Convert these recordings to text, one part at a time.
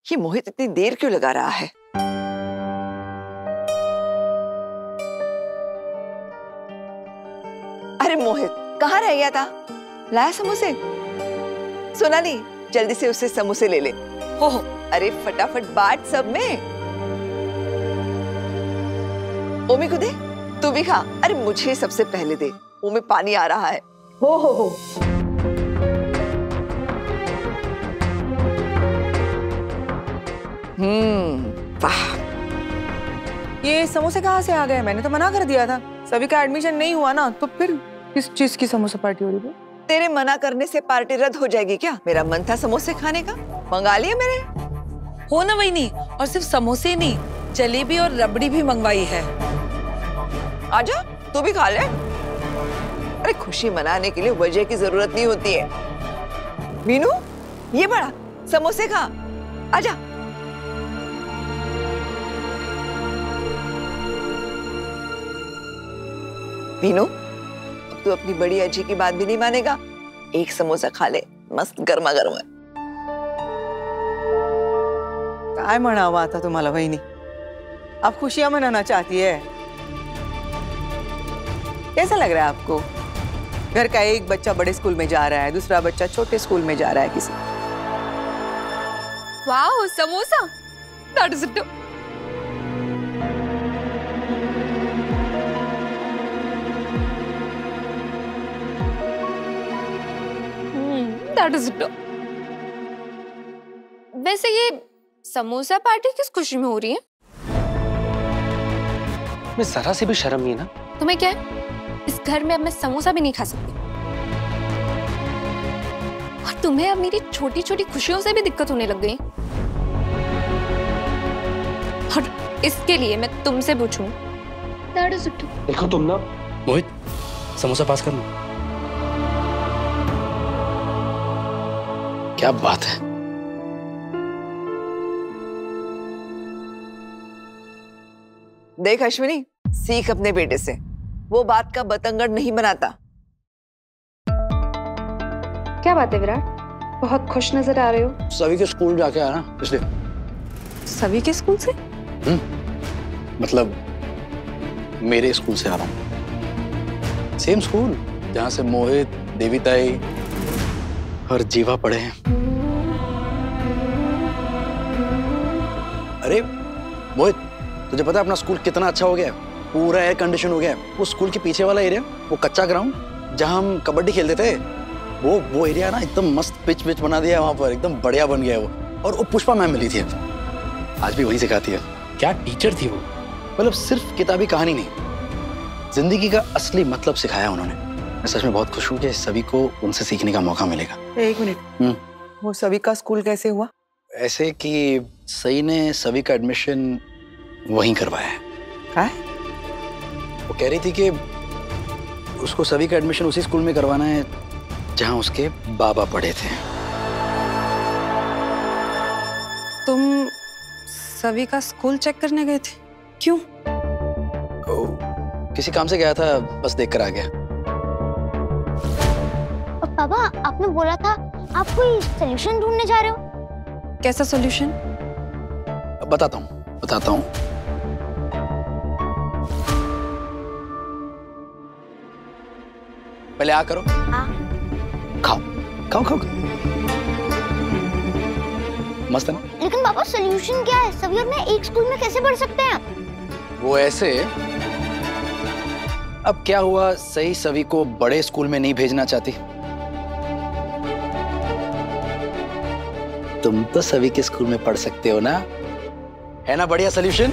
ये मोहित इतनी देर क्यों लगा रहा है? अरे मोहित, कहाँ रह गया था? लाया समोसे? सोनाली, जल्दी से उससे समोसे ले ले। हो, अरे फटाफट बांट सब में। ओमी को दे, तू भी खा। अरे मुझे सबसे पहले दे, मुंह में पानी आ रहा है। हो। वाह, ये समोसे कहाँ से आ गए? मैंने तो मना कर दिया था। सभी का एडमिशन नहीं हुआ ना, तो फिर किस चीज की समोसा पार्टी हो रही है? तेरे मना करने से पार्टी रद्द हो जाएगी क्या? मेरा मन था समोसे खाने का, मंगा लिए मेरे। हो ना वही नहीं, और सिर्फ समोसे नहीं, जलेबी और रबड़ी भी मंगवाई है। आजा, तू भी खा ले। अरे खुशी मनाने के लिए वजह की जरूरत नहीं होती है। मीनू, ये बड़ा समोसे खा, आजा। मीनू, अब तू अपनी बड़ी अजी की बात भी नहीं मानेगा। एक समोसा खा ले, मस्त गर्मा गर्म है। काय म्हणावं आता तुम्हाला वहिनी? आप खुशियां मनाना चाहती है? कैसा लग रहा है आपको? घर का एक बच्चा बड़े स्कूल में जा रहा है, दूसरा बच्चा छोटे स्कूल में जा रहा है किसी। Wow, samosa, that is it. That is it. वैसे ये समोसा पार्टी किस खुशी में हो रही है? मैं जरा से भी शर्म नहीं है ना? तुम्हें क्या है? इस घर में अब मैं समोसा भी नहीं खा सकती, और तुम्हें अब मेरी छोटी छोटी खुशियों से भी दिक्कत होने लग गई। और इसके लिए मैं तुमसे पूछूं? देखो तुम ना, मोहित समोसा पास कर लो। क्या बात है। देख अश्विनी, सीख अपने बेटे से, वो बात का बतंगड़ नहीं बनाता। क्या बात है विराट, बहुत खुश नजर आ रहे हो। सभी के स्कूल जाके आया ना, इसलिए। सभी के स्कूल से? मतलब मेरे स्कूल से आ रहा हूँ। सेम स्कूल जहाँ से मोहित, देविताई और जीवा पढ़े हैं। अरे मोहित, तुझे पता है अपना स्कूल कितना अच्छा हो गया है? पूरा एयर कंडीशन हो गया है। वो स्कूल के पीछे वाला एरिया, वो कच्चा ग्राउंड जहाँ हम कबड्डी खेलते थे, वो एरिया ना एकदम मस्त पिच बना दिया है वहाँ पर, एकदम बढ़िया बन गया है वो। और वो पुष्पा मैम मिली थी, आज भी वही सिखाती है। क्या टीचर थी वो। मतलब सिर्फ किताबी कहानी नहीं, जिंदगी का असली मतलब सिखाया उन्होंने। मैं सच में बहुत खुश हूँ कि सभी को उनसे सीखने का मौका मिलेगा। एक मिनट, वो सभी का स्कूल कैसे हुआ? ऐसे कि सई ने सभी का एडमिशन वहीं करवाया है। हाँ? वो कह रही थी कि उसको सभी का एडमिशन उसी स्कूल में करवाना है जहां उसके बाबा पढ़े थे। तुम सभी का स्कूल चेक करने गए थे? क्यों? किसी काम से गया था, बस देख कर आ गया। पापा, आपने बोला था आप कोई सॉल्यूशन ढूंढने जा रहे हो। कैसा सॉल्यूशन? बताता हूँ। पहले आ करो। खाओ। मस्त है ना? लेकिन पापा सॉल्यूशन क्या है? सभी और मैं एक स्कूल में कैसे पढ़ सकते हैं? वो ऐसे, अब क्या हुआ, सही सभी को बड़े स्कूल में नहीं भेजना चाहती। तुम तो सभी के स्कूल में पढ़ सकते हो ना, है ना? बढ़िया सॉल्यूशन।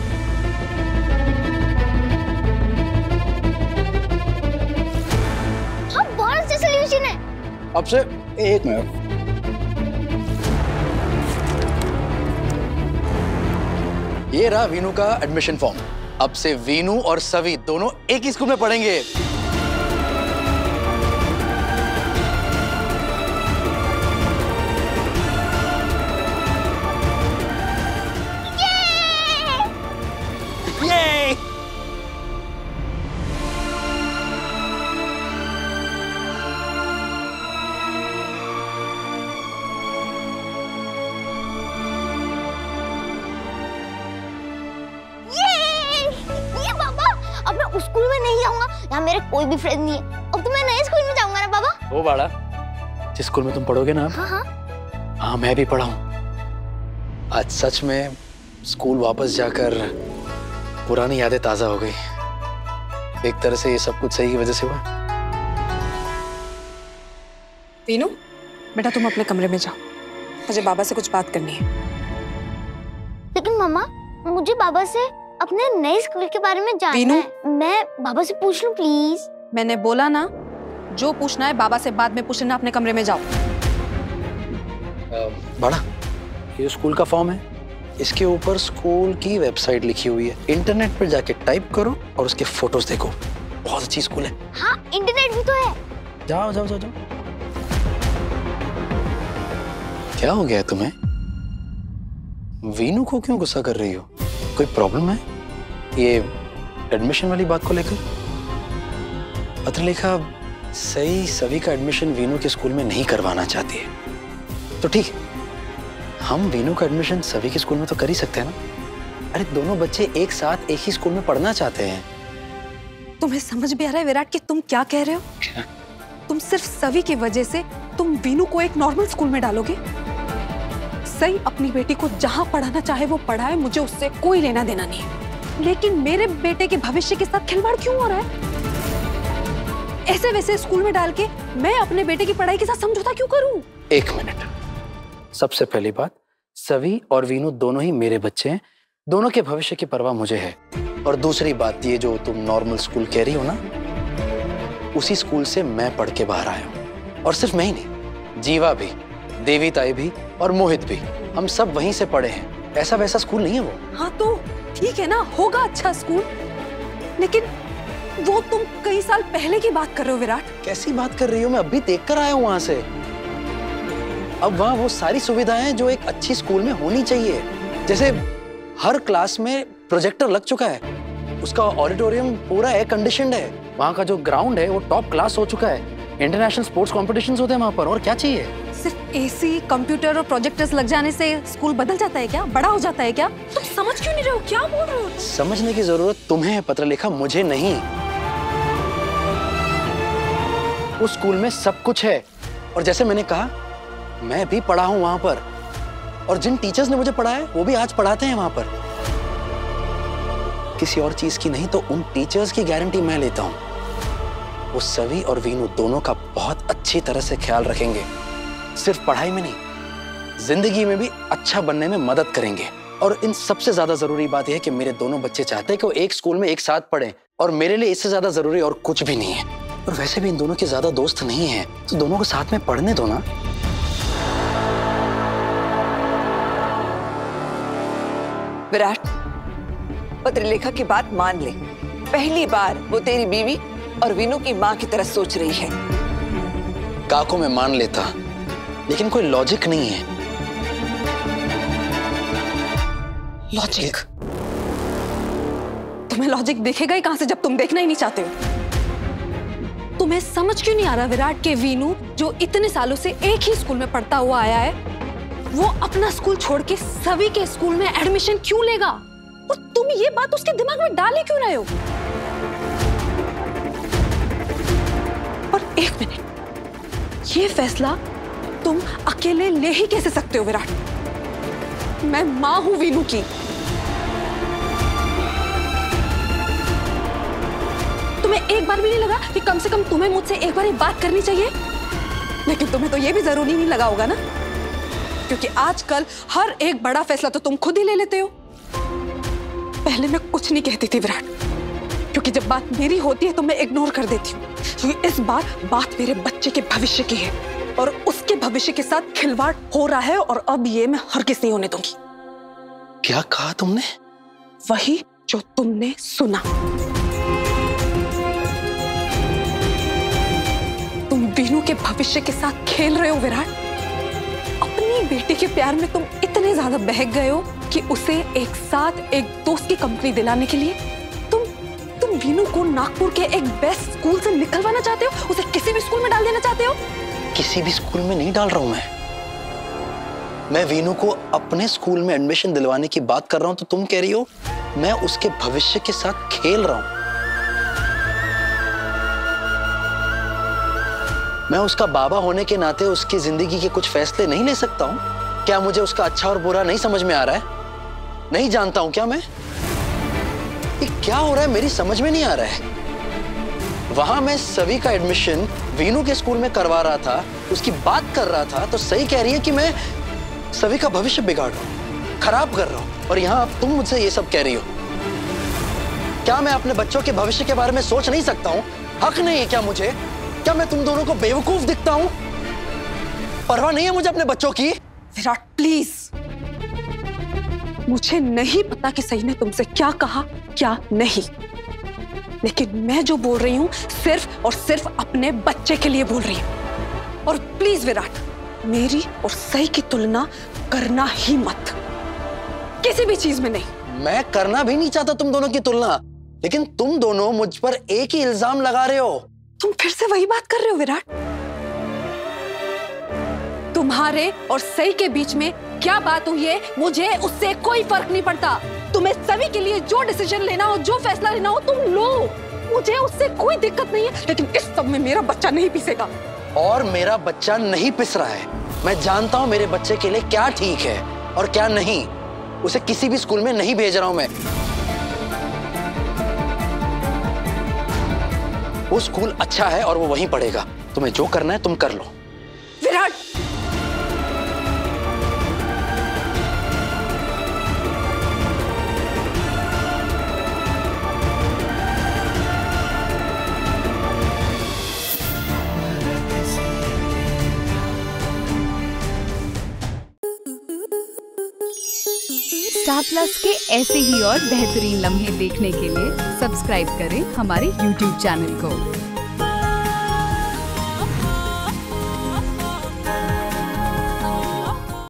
हाँ, बहुत अच्छा सॉल्यूशन है। अब से एक मिनट। ये रहा वीनू का एडमिशन फॉर्म। अब से वीनू और सवी दोनों एक ही स्कूल में पढ़ेंगे। यहाँ मेरे कोई भी फ्रेंड नहीं है। अब तो मैं नए स्कूल में जाऊंगा ना पापा। वो बाड़ा, जिस स्कूल में तुम पढ़ोगे ना, हाँ, हाँ मैं भी पढ़ा हूँ। आज सच में स्कूल वापस जाकर पुरानी यादें ताजा हो गई। एक तरह से ये सब कुछ सही की वजह से हुआ। वीनू, बेटा तुम अपने कमरे में जाओ, मुझे बाबा से कुछ बात करनी है। लेकिन मम्मा, मुझे बाबा से अपने नए स्कूल के बारे में जानना है। मैं बाबा से पूछ लूं प्लीज? मैंने बोला ना, जो पूछना है बाबा से बाद में पूछ लेना, अपने कमरे में जाओ। बड़ा, ये स्कूल का फॉर्म है, इसके ऊपर स्कूल की वेबसाइट लिखी हुई है। इंटरनेट पर जाके टाइप करो और उसके फोटोज देखो। बहुत अच्छी स्कूल है। हाँ, इंटरनेट भी तो है। जाओ जाओ जाओ जाओ। क्या हो गया है तुम्हें? वीनू को क्यों गुस्सा कर रही हो? कोई प्रॉब्लम है ये एडमिशन वाली बात को लेकर? पत्रलेखा सभी का एडमिशन वीनू के स्कूल में नहीं करवाना चाहती है, तो ठीक है, हम वीनू का एडमिशन सभी के स्कूल में तो कर ही सकते हैं ना। अरे दोनों बच्चे एक साथ एक ही स्कूल में पढ़ना चाहते हैं। तुम्हें समझ भी आ रहा है विराट कि तुम क्या कह रहे हो? तुम सिर्फ सभी की वजह से तुम वीनू को एक नॉर्मल स्कूल में डालोगे? सही अपनी बेटी को जहां पढ़ाना चाहे वो पढ़ाए, मुझे उससे कोई लेना देना नहीं है। लेकिन मेरे बेटे के भविष्य के साथ खिलवाड़ क्यों हो रहा है? ऐसे वैसे स्कूल में डाल के मैं अपने बेटे की पढ़ाई के साथ समझौता क्यों करूं? एक मिनट, सबसे पहली बात, सवी और वीनू दोनों ही मेरे बच्चे हैं, दोनों के भविष्य की परवाह मुझे है। और दूसरी बात, ये जो तुम नॉर्मल स्कूल कह रही हो ना, उसी स्कूल से मैं पढ़ के बाहर आया हूँ। और सिर्फ मैं ही नहीं, जीवा भी, देवी ताई भी और मोहित भी, हम सब वहीं से पढ़े हैं। ऐसा वैसा स्कूल नहीं है वो। हाँ तो ठीक है ना, होगा अच्छा स्कूल, लेकिन वो तुम कई साल पहले की बात कर रहे हो विराट। कैसी बात कर रही हो? मैं अभी देख कर आया हूँ वहां से। अब वहाँ वो सारी सुविधाएं हैं जो एक अच्छी स्कूल में होनी चाहिए। जैसे हर क्लास में प्रोजेक्टर लग चुका है, उसका ऑडिटोरियम पूरा एयर कंडीशनड है, वहाँ का जो ग्राउंड है वो टॉप क्लास हो चुका है, इंटरनेशनल स्पोर्ट्स कॉम्पिटिशंस होते हैं वहाँ पर। और क्या चाहिए? सिर्फ एसी, कंप्यूटर और प्रोजेक्टर्स लग जाने से स्कूल बदल जाता है क्या? बड़ा हो जाता है क्या? तुम समझ क्यों नहीं रहे हो? क्या बोल रहे हो? समझने की जरूरत तुम्हें है पत्रलेखा, मुझे नहीं। उस स्कूल में सब कुछ है, और जैसे मैंने कहा, मैं भी पढ़ा हूं वहां पर, और जिन टीचर्स ने मुझे पढ़ाया वो भी आज पढ़ाते हैं वहां पर। किसी और चीज की नहीं तो उन टीचर्स की गारंटी मैं लेता हूं। वो सवी और वीनू दोनों का बहुत अच्छी तरह से ख्याल रखेंगे। सिर्फ पढ़ाई में नहीं, जिंदगी में भी अच्छा बनने में मदद करेंगे। और इन सबसे ज्यादा जरूरी बात यह है कि मेरे दोनों बच्चे चाहते हैं कि वो एक स्कूल में एक साथ पढ़ें, और मेरे लिए इससे ज्यादा जरूरी और कुछ भी नहीं है। और वैसे भी इन दोनों के ज्यादा दोस्त नहीं है, तो दोनों को साथ में पढ़ने दो ना। विराट, पत्रलेखा की बात मान ले। पहली बार वो तेरी बीवी और वीनू की माँ की तरह सोच रही है। काको मैं मान लेता, लेकिन कोई लॉजिक नहीं है। लॉजिक? तुम्हें लॉजिक दिखेगा ही कहां से जब तुम देखना ही नहीं चाहते हो? तुम्हें समझ क्यों नहीं आ रहा विराट के वीनू जो इतने सालों से एक ही स्कूल में पढ़ता हुआ आया है, वो अपना स्कूल छोड़ के सभी के स्कूल में एडमिशन क्यों लेगा? और तुम ये बात उसके दिमाग में डाल ही क्यों रहे हो? और एक मिनट, ये फैसला तुम अकेले ले ही कैसे सकते हो विराट? मैं मां हूं वीनू की। तुम्हें एक बार भी नहीं लगा कि कम से कम तुम्हें मुझसे एक बार बात करनी चाहिए? लेकिन तुम्हें तो ये भी जरूरी नहीं लगा होगा ना, क्योंकि आजकल हर एक बड़ा फैसला तो तुम खुद ही ले लेते हो। पहले मैं कुछ नहीं कहती थी विराट, क्योंकि जब बात मेरी होती है तो मैं इग्नोर कर देती हूँ। क्योंकि इस बार बात मेरे बच्चे के भविष्य की है, और उसके भविष्य के साथ खिलवाड़ हो रहा है, और अब ये मैं हरगिज़ नहीं होने दूंगी। क्या कहा तुमने? वही जो तुमने सुना। तुम वीनू के भविष्य के साथ खेल रहे हो विराट। अपनी बेटी के प्यार में तुम इतने ज्यादा बहक गए हो कि उसे एक साथ एक दोस्त की कंपनी दिलाने के लिए तुम वीनू को नागपुर के एक बेस्ट स्कूल से निकलवाना चाहते हो, उसे किसी भी स्कूल में डाल देना चाहते हो। किसी भी स्कूल में नहीं डाल रहा हूं मैं वीनू को अपने स्कूल में एडमिशन दिलवाने की बात कर रहा हूं, तो तुम कह रही हो मैं उसके भविष्य के साथ खेल रहा हूं। मैं उसका बाबा होने के नाते उसकी जिंदगी के कुछ फैसले नहीं ले सकता हूँ? क्या मुझे उसका अच्छा और बुरा नहीं समझ में आ रहा है? नहीं जानता हूं क्या मैं? ये क्या हो रहा है मेरी समझ में नहीं आ रहा है। वहां मैं सभी का एडमिशन वीनू के स्कूल में करवा रहा था, उसकी बात कर रहा था, तो सही कह रही है कि मैं सभी का भविष्य बिगाड़ रहा हूं, खराब कर रहा हूं, और यहां अब तुम मुझसे ये सब कह रही हो। क्या मैं अपने बच्चों के भविष्य के बारे में सोच नहीं सकता हूं? हक नहीं है क्या मुझे? क्या मैं तुम दोनों को बेवकूफ दिखता हूं? परवाह नहीं है मुझे अपने बच्चों की? विराट प्लीज, मुझे नहीं पता कि सही ने तुमसे क्या कहा क्या नहीं, लेकिन मैं जो बोल रही हूं सिर्फ और सिर्फ अपने बच्चे के लिए बोल रही हूं। और प्लीज विराट, मेरी और सही की तुलना करना ही मत, किसी भी चीज में नहीं। मैं करना भी नहीं चाहता तुम दोनों की तुलना, लेकिन तुम दोनों मुझ पर एक ही इल्जाम लगा रहे हो। तुम फिर से वही बात कर रहे हो विराट। तुम्हारे और सही के बीच में क्या बात हुई है, मुझे उससे कोई फर्क नहीं पड़ता। तुम्हें सभी के लिए जो डिसीजन लेना हो, जो फैसला लेना हो, तुम लो, मुझे उससे कोई दिक्कत नहीं है। लेकिन इस सब में मेरा बच्चा नहीं पिसेगा। और मेरा बच्चा नहीं पिस रहा है। मैं जानता हूं मेरे बच्चे के लिए क्या ठीक है और क्या नहीं। उसे किसी भी स्कूल में नहीं भेज रहा हूं मैं। वो स्कूल अच्छा है और वो वहीं पढ़ेगा। तुम्हें जो करना है तुम कर लो। विराट, स्टार प्लस के ऐसे ही और बेहतरीन लम्हे देखने के लिए सब्सक्राइब करें हमारे YouTube चैनल को।